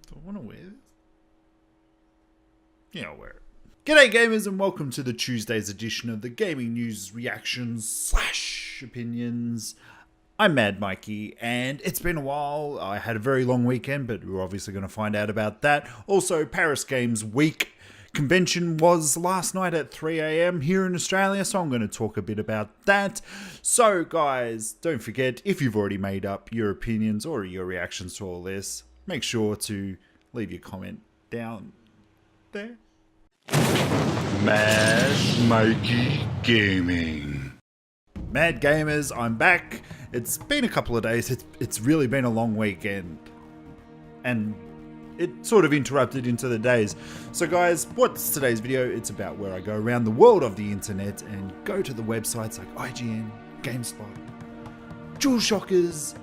Do I want to wear this? Yeah, I'll wear it. G'day gamers and welcome to the Tuesday's edition of the Gaming News Reactions / Opinions. I'm Mad Mikey and it's been a while. I had a very long weekend, but we're obviously going to find out about that. Also, Paris Games Week convention was last night at 3 AM here in Australia, so I'm going to talk a bit about that. So guys, don't forget, if you've already made up your opinions or your reactions to all this, make sure to leave your comment down there. Mad Mikey Gaming. Mad Gamers, I'm back. It's been a couple of days. It's really been a long weekend. And it sort of interrupted into the days. So guys, what's today's video? It's about where I go around the world of the internet and go to the websites like IGN, GameSpot, DualShockers,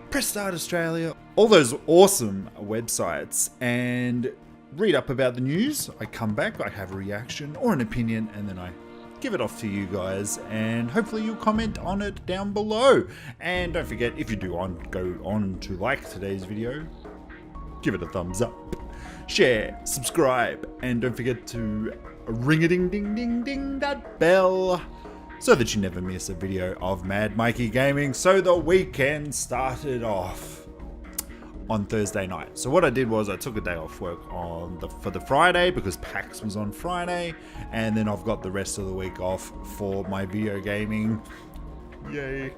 Press Start Australia, all those awesome websites, and read up about the news. I come back, I have a reaction or an opinion, and then I give it off to you guys, and hopefully you'll comment on it down below. And don't forget, if you do go on to like today's video, give it a thumbs up, share, subscribe, and don't forget to ring-a-ding-ding-ding-ding that bell so that you never miss a video of Mad Mikey Gaming. So the weekend started off on Thursday night. So what I did was I took a day off work for the Friday because PAX was on Friday, and then I've got the rest of the week off for my video gaming. Yay.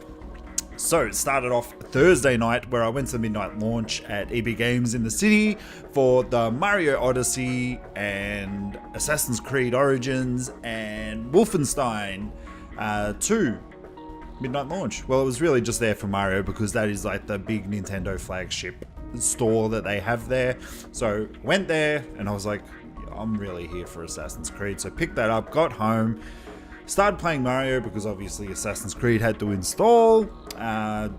So it started off Thursday night where I went to the midnight launch at EB Games in the city for the Mario Odyssey and Assassin's Creed Origins and Wolfenstein 2 midnight launch. Well, it was really just there for Mario because that is like the big Nintendo flagship store that they have there. So went there and I was like, I'm really here for Assassin's Creed. So picked that up, got home, started playing Mario because obviously Assassin's Creed had to install.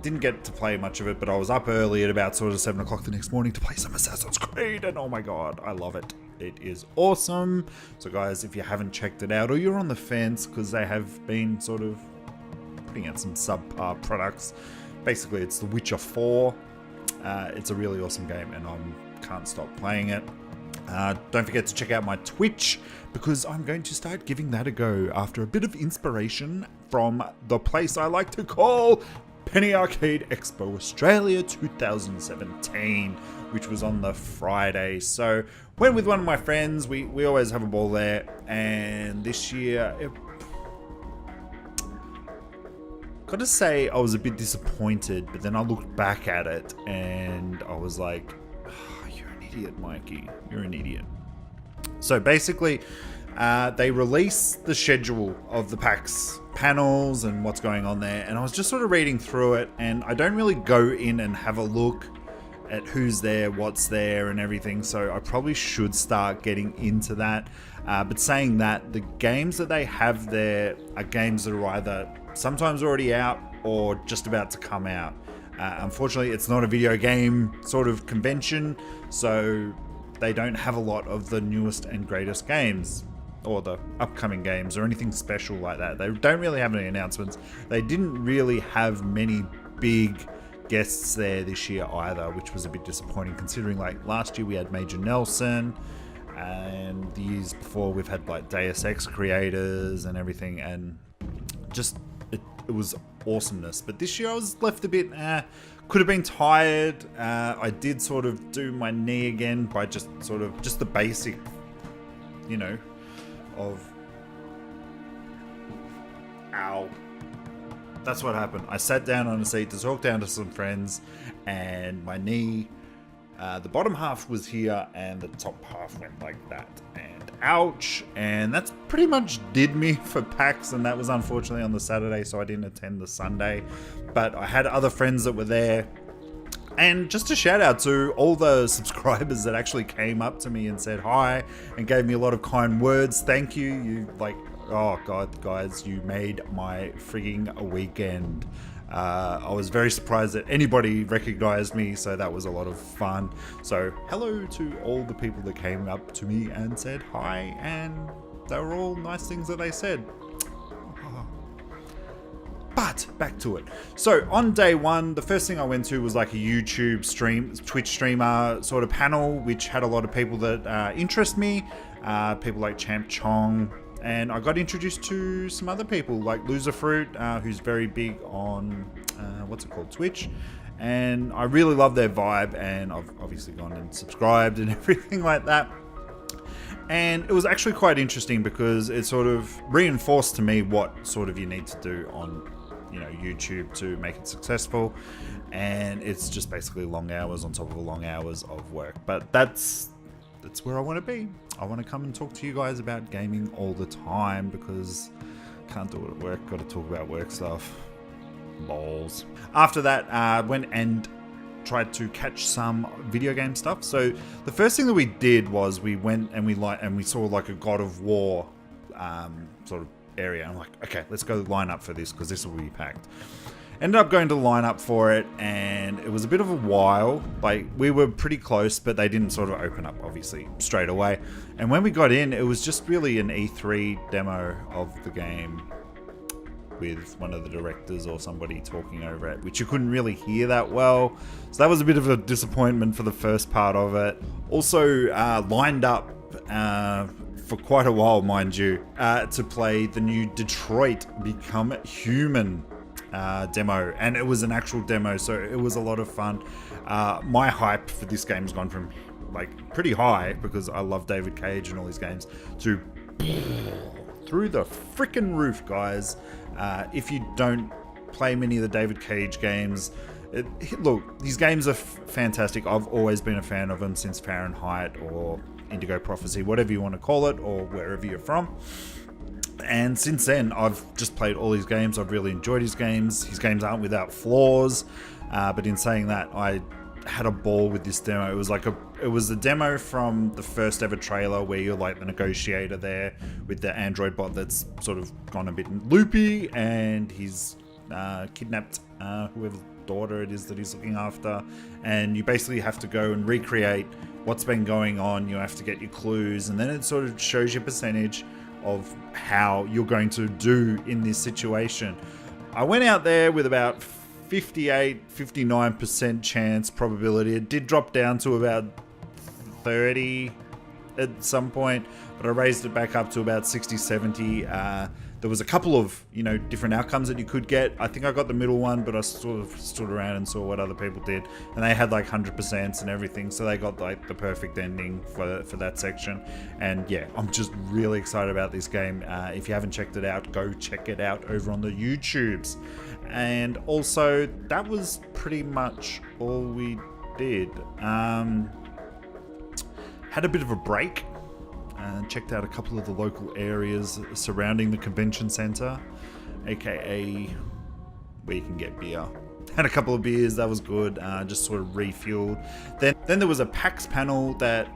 Didn't get to play much of it, but I was up early at about sort of 7 o'clock the next morning to play some Assassin's Creed, and oh my god, I love it. It is awesome. So guys, if you haven't checked it out or you're on the fence, because they have been sort of putting out some subpar products. Basically, it's The Witcher 4. It's a really awesome game, and I can't stop playing it. Don't forget to check out my Twitch, because I'm going to start giving that a go after a bit of inspiration from the place I like to call Penny Arcade Expo Australia 2017, which was on the Friday. So went with one of my friends. We always have a ball there, and this year gotta say I was a bit disappointed, but then I looked back at it and I was like, oh, you're an idiot, Mikey. You're an idiot. So basically, they released the schedule of the PAX panels and what's going on there, and I was just sort of reading through it, and I don't really go in and have a look at who's there, what's there, and everything, so I probably should start getting into that. But saying that, the games that they have there are games that are either sometimes already out or just about to come out. Unfortunately, it's not a video game sort of convention, so they don't have a lot of the newest and greatest games or the upcoming games or anything special like that. They don't really have any announcements. They didn't really have many big guests there this year either, which was a bit disappointing considering like last year we had Major Nelson, and the years before we've had like Deus Ex creators and everything, and just it was awesomeness. But this year I was left a bit could have been tired. I did sort of do my knee again by just the basic, you know, of ow. That's what happened. I sat down on a seat to talk down to some friends, and my knee, the bottom half was here and the top half went like that, and ouch. And that's pretty much did me for PAX, and that was unfortunately on the Saturday, so I didn't attend the Sunday. But I had other friends that were there, and just a shout out to all the subscribers that actually came up to me and said hi and gave me a lot of kind words. Thank you. You like, oh god, guys, you made my frigging weekend. I was very surprised that anybody recognized me, so that was a lot of fun. So hello to all the people that came up to me and said hi, and they were all nice things that they said. But back to it. So on day one, the first thing I went to was like a YouTube stream, Twitch streamer sort of panel, which had a lot of people that interest me. People like Champ Chong. And I got introduced to some other people like Loser Fruit, who's very big on, Twitch. And I really love their vibe, and I've obviously gone and subscribed and everything like that. And it was actually quite interesting because it sort of reinforced to me what sort of you need to do on, YouTube to make it successful. And it's just basically long hours on top of long hours of work. But that's where I want to be. I want to come and talk to you guys about gaming all the time because I can't do it at work. Got to talk about work stuff. Balls. After that, went and tried to catch some video game stuff. So the first thing that we did was we went and we saw like a God of War sort of area. I'm like, okay, let's go line up for this because this will be packed. Ended up going to line up for it, and it was a bit of a while. Like, we were pretty close, but they didn't sort of open up, obviously, straight away. And when we got in, it was just really an E3 demo of the game with one of the directors or somebody talking over it, which you couldn't really hear that well. So that was a bit of a disappointment for the first part of it. Also, lined up for quite a while, mind you, to play the new Detroit Become Human demo, and it was an actual demo, so it was a lot of fun. My hype for this game has gone from like pretty high because I love David Cage and all his games to through the freaking roof, guys. If you don't play many of the David Cage games, look, these games are fantastic. I've always been a fan of them since Fahrenheit or Indigo Prophecy, whatever you want to call it, or wherever you're from. And since then, I've just played all his games. I've really enjoyed his games. His games aren't without flaws, but in saying that, I had a ball with this demo. It was a demo from the first ever trailer where you're like the negotiator there with the android bot that's sort of gone a bit loopy, and he's kidnapped whoever's daughter it is that he's looking after, and you basically have to go and recreate what's been going on. You have to get your clues, and then it sort of shows your percentage of how you're going to do in this situation. I went out there with about 59% chance probability. It did drop down to about 30 at some point, but I raised it back up to about 60-70. There was a couple of different outcomes that you could get. I think I got the middle one, but I sort of stood around and saw what other people did, and they had like 100% and everything, so they got like the perfect ending for that section. And yeah, I'm just really excited about this game. If you haven't checked it out, go check it out over on the YouTubes. And also, that was pretty much all we did. Had a bit of a break. Checked out a couple of the local areas surrounding the convention center, aka where you can get beer. Had a couple of beers, that was good. Just sort of refueled. Then there was a PAX panel that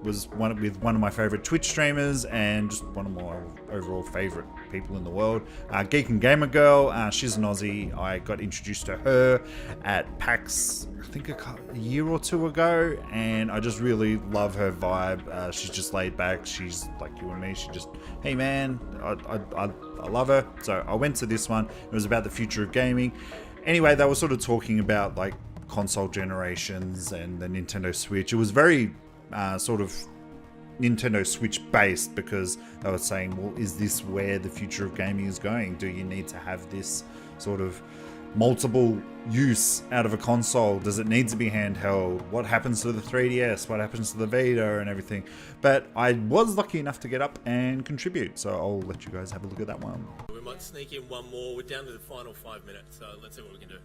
was with one of my favorite Twitch streamers and just one of my overall favorite people in the world, Geek and Gamer Girl. She's an Aussie. I got introduced to her at PAX, I think a year or two ago, and I just really love her vibe. She's just laid back. She's like you and me. She just, hey man, I love her. So I went to this one. It was about the future of gaming. Anyway, they were sort of talking about like console generations and the Nintendo Switch. It was very sort of Nintendo Switch based because they were saying, well, is this where the future of gaming is going? Do you need to have this sort of multiple use out of a console? Does it need to be handheld? What happens to the 3DS? What happens to the Vita and everything? But I was lucky enough to get up and contribute, so I'll let you guys have a look at that one. We might sneak in one more. We're down to the final 5 minutes, so let's see what we can do.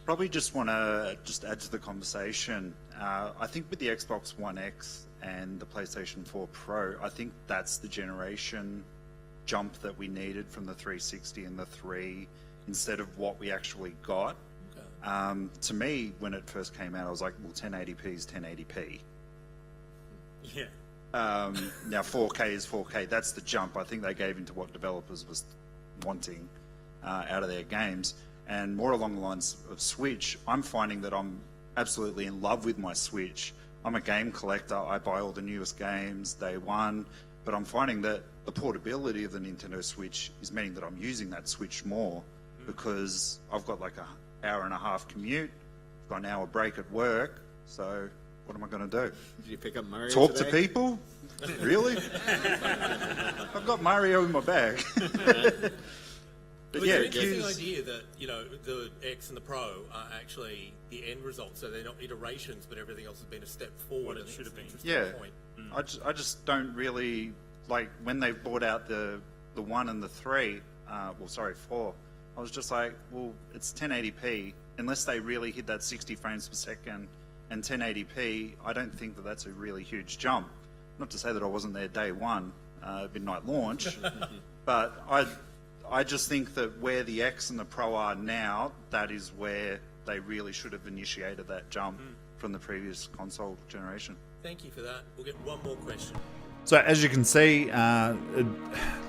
Probably just want to add to the conversation. I think with the Xbox One X and the PlayStation 4 Pro, I think that's the generation jump that we needed from the 360 and the 3 instead of what we actually got. Okay. To me, when it first came out, I was like, well, 1080p is 1080p. Yeah. Now 4K is 4K. That's the jump I think they gave into what developers was wanting out of their games. And more along the lines of Switch, I'm finding that I'm absolutely in love with my Switch. I'm a game collector. I buy all the newest games day one, but I'm finding that the portability of the Nintendo Switch is meaning that I'm using that Switch more. because I've got like an hour and a half commute, I've got an hour break at work, so what am I going to do? Did you pick up Mario Talk today? to people? Really? I've got Mario in my bag. But It's yeah, an interesting Q's, idea that, the X and the Pro are actually the end result, so they're not iterations, but everything else has been a step forward. What it should have been. yeah, Point. I just don't really, like, when they brought out the 1 and the 3, 4, I was just like, well, it's 1080p, unless they really hit that 60 frames per second and 1080p, I don't think that that's a really huge jump. Not to say that I wasn't there day one, midnight launch, but I just think that where the X and the Pro are now, that is where they really should have initiated that jump from the previous console generation. Thank you for that. We'll get one more question. So as you can see, I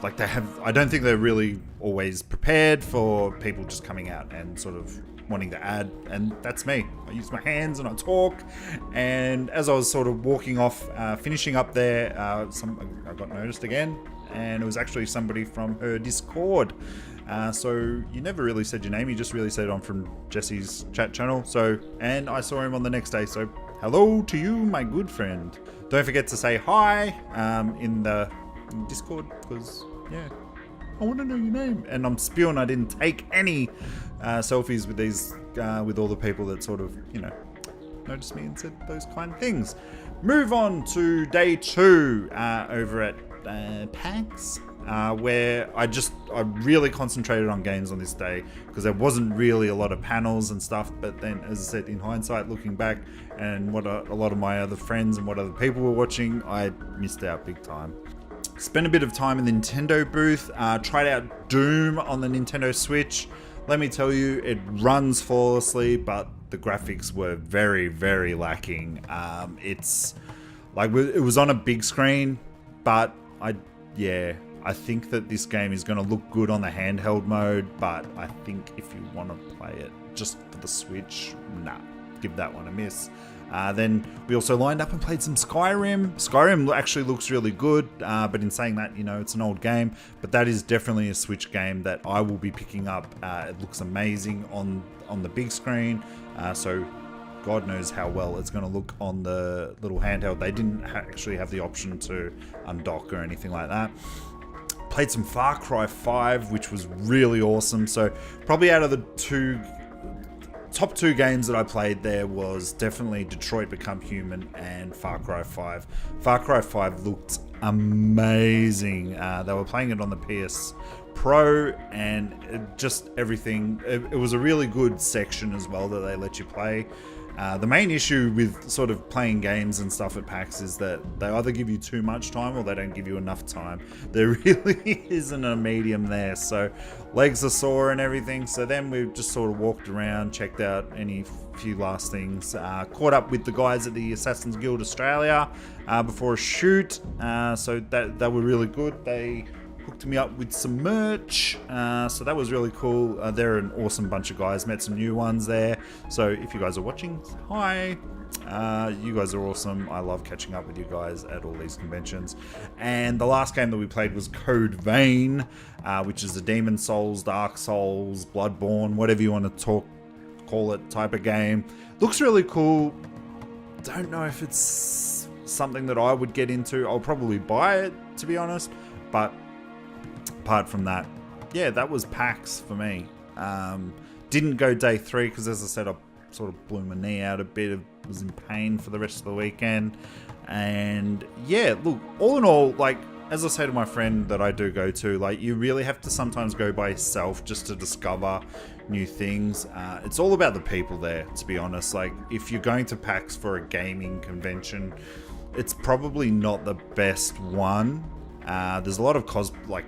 don't think they're really always prepared for people just coming out and sort of wanting to add, and that's me. I use my hands and I talk, and as I was sort of walking off, finishing up there, I got noticed again, and it was actually somebody from her Discord. So you never really said your name, you just really said I'm from Jesse's chat channel. And I saw him on the next day, so hello to you, my good friend. Don't forget to say hi in the Discord, because yeah, I want to know your name. And I'm spewing I didn't take any selfies with these with all the people that sort of noticed me and said those kind of things. Move on to day 2 over at PAX, where I really concentrated on games on this day because there wasn't really a lot of panels and stuff. But then, as I said, in hindsight, looking back, and what a lot of my other friends and what other people were watching, I missed out big time. Spent a bit of time in the Nintendo booth, tried out Doom on the Nintendo Switch. Let me tell you, it runs flawlessly, but the graphics were very, very lacking. It's like it was on a big screen, but I think that this game is going to look good on the handheld mode, but I think if you want to play it just for the Switch, nah, give that one a miss. Then we also lined up and played some Skyrim. Skyrim actually looks really good, but in saying that, it's an old game, but that is definitely a Switch game that I will be picking up. It looks amazing on the big screen, so God knows how well it's going to look on the little handheld. They didn't actually have the option to undock or anything like that. Played some Far Cry 5, which was really awesome. So probably out of the top 2 games that I played there was definitely Detroit Become Human and Far Cry 5. Far Cry 5 looked amazing. They were playing it on the PS Pro, and just everything. It was a really good section as well that they let you play. The main issue with sort of playing games and stuff at PAX is that they either give you too much time or they don't give you enough time. There really isn't a medium there, so legs are sore and everything. So then we just sort of walked around, checked out any few last things, caught up with the guys at the Assassin's Guild Australia before a shoot, so that were really good. They hooked me up with some merch, so that was really cool. They're an awesome bunch of guys. Met some new ones there, so if you guys are watching, hi. You guys are awesome. I love catching up with you guys at all these conventions. And the last game that we played was Code Vein, which is a Demon Souls, Dark Souls, Bloodborne, whatever you want to call it type of game. Looks really cool. Don't know if it's something that I would get into. I'll probably buy it, to be honest, but apart from that, yeah, that was PAX for me. Didn't go day 3 because, as I said, I sort of blew my knee out a bit. I was in pain for the rest of the weekend. And yeah, look, all in all, like, as I say to my friend that I do go to, like, you really have to sometimes go by yourself just to discover new things. It's all about the people there, to be honest. Like, if you're going to PAX for a gaming convention, it's probably not the best one. There's a lot of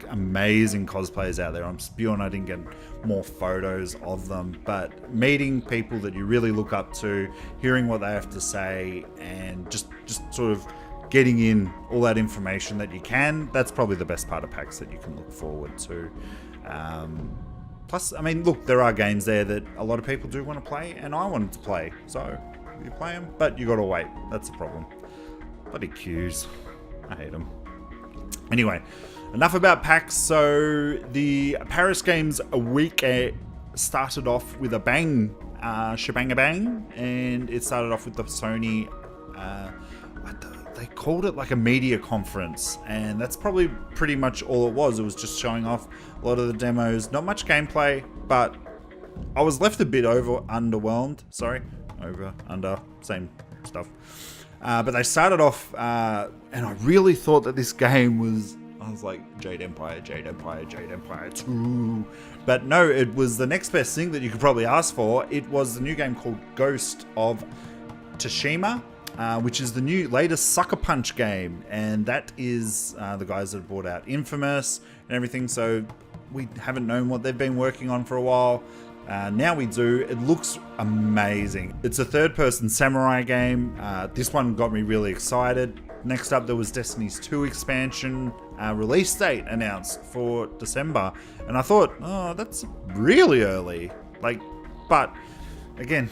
amazing cosplayers out there. I'm spewing I didn't get more photos of them, but meeting people that you really look up to, hearing what they have to say, and just sort of getting in all that information that you can, that's probably the best part of PAX that you can look forward to. Plus, I mean, look, there are games there that a lot of people do want to play, and I wanted to play, so you play them, but you gotta wait. That's the problem. Bloody queues. I hate them. Anyway, enough about PAX. So the Paris Games started off with a bang, shebang-a-bang, and it started off with the Sony, they called it like a media conference, and that's probably pretty much all it was. It was just showing off a lot of the demos, not much gameplay, but I was left a bit underwhelmed. Sorry, under, same stuff. But they started off, and I really thought that this game was, I was like, Jade Empire 2. But no, it was the next best thing that you could probably ask for. It was the new game called Ghost of Tsushima, which is the latest Sucker Punch game. And that is the guys that brought out Infamous and everything. So we haven't known what they've been working on for a while. Now we do. It looks amazing. It's a third-person samurai game. This one got me really excited. Next up, there was Destiny's 2 expansion release date announced for December. And I thought, oh, that's really early. But again,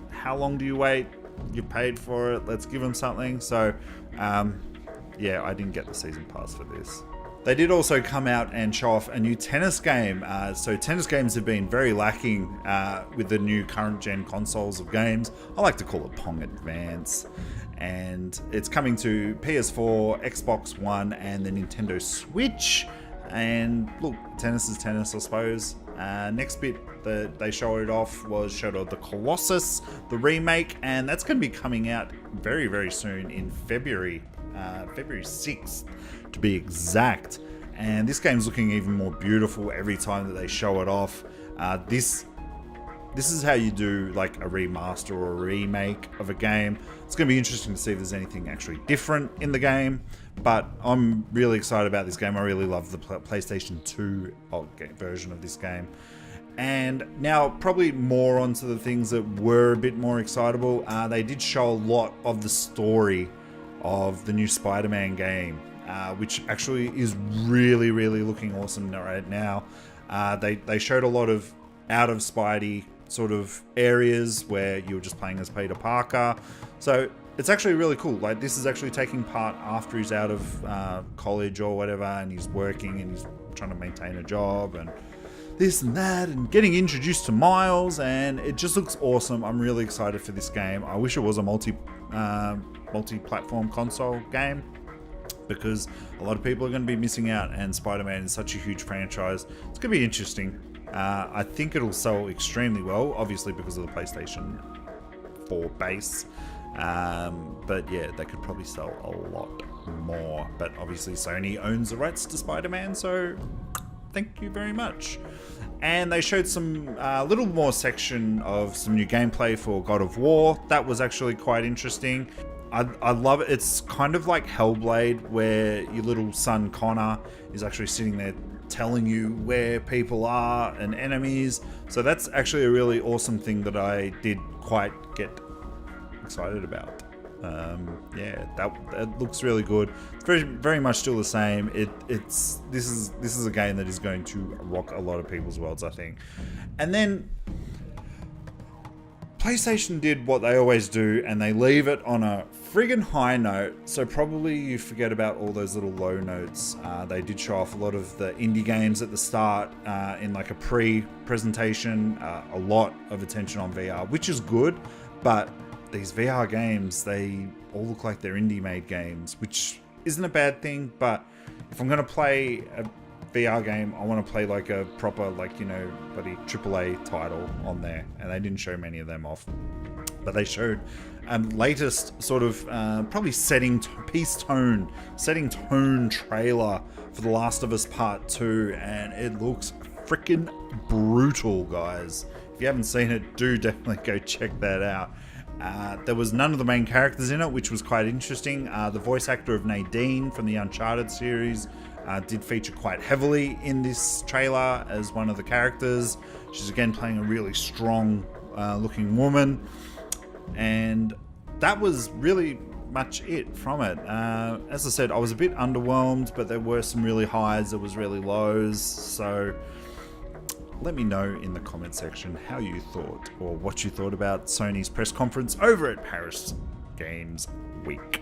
how long do you wait? You paid for it. Let's give them something. So, yeah, I didn't get the season pass for this. They did also come out and show off a new tennis game. So tennis games have been very lacking with the new current gen consoles of games. I like to call it Pong Advance. And it's coming to PS4, Xbox One, and the Nintendo Switch. And look, tennis is tennis, I suppose. Next bit that they showed off was Shadow of the Colossus, the remake. And that's going to be coming out very, very soon in February 6th. To be exact. And this game's looking even more beautiful every time that they show it off. This is how you do like a remaster or a remake of a game. It's going to be interesting to see if there's anything actually different in the game, but I'm really excited about this game. I really love the PlayStation 2 version of this game. And now probably more onto the things that were a bit more excitable. They did show a lot of the story of the new Spider-Man game. Which actually is really, really looking awesome right now. They showed a lot of out of Spidey sort of areas where you were just playing as Peter Parker. So it's actually really cool. Like, this is actually taking part after he's out of college or whatever, and he's working and he's trying to maintain a job and this and that, and getting introduced to Miles, and it just looks awesome. I'm really excited for this game. I wish it was a multi-platform console game, because a lot of people are going to be missing out, and Spider-Man is such a huge franchise. It's going to be interesting. I think it'll sell extremely well, obviously because of the PlayStation 4 base. But yeah, they could probably sell a lot more. But obviously Sony owns the rights to Spider-Man, so thank you very much. And they showed some little more section of some new gameplay for God of War. That was actually quite interesting. I love it. It's kind of like Hellblade, where your little son Connor is actually sitting there telling you where people are and enemies. So that's actually a really awesome thing that I did quite get excited about. Yeah, that looks really good. It's very, very much still the same. This is a game that is going to rock a lot of people's worlds, I think. And then PlayStation did what they always do, and they leave it on a friggin' high note, so probably you forget about all those little low notes. They did show off a lot of the indie games at the start in like a pre-presentation, a lot of attention on VR, which is good, but these VR games, they all look like they're indie-made games, which isn't a bad thing, but if I'm going to play a VR game, I want to play like a proper, like, you know, bloody AAA title on there, and they didn't show many of them off. But they showed latest sort of probably setting tone trailer for The Last of Us Part 2, and it looks freaking brutal, guys. If you haven't seen it, do definitely go check that out. There was none of the main characters in it, which was quite interesting. The voice actor of Nadine from the Uncharted series did feature quite heavily in this trailer as one of the characters. She's again playing a really strong looking woman, and that was really much it from it. As I said, I was a bit underwhelmed, but there were some really highs, there was really lows, so let me know in the comment section how you thought, or what you thought about Sony's press conference over at Paris Games Week.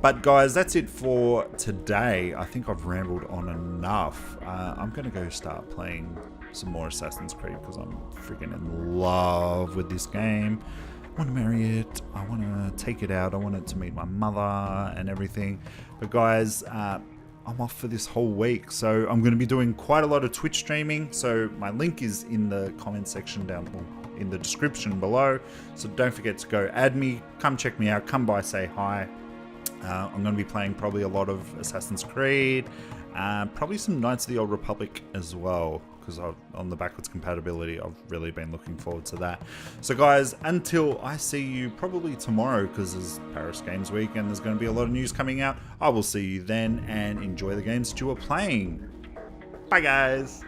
But guys, that's it for today. I think I've rambled on enough. I'm going to go start playing some more Assassin's Creed because I'm freaking in love with this game. I want to marry it. I want to take it out. I want it to meet my mother and everything. But guys, I'm off for this whole week, so I'm going to be doing quite a lot of Twitch streaming. So my link is in the comment section down in the description below. So don't forget to go add me, come check me out, come by, say hi. I'm going to be playing probably a lot of Assassin's Creed, probably some Knights of the Old Republic as well, because on the backwards compatibility, I've really been looking forward to that. So guys, until I see you probably tomorrow, because it's Paris Games Week and there's going to be a lot of news coming out, I will see you then, and enjoy the games that you are playing. Bye guys!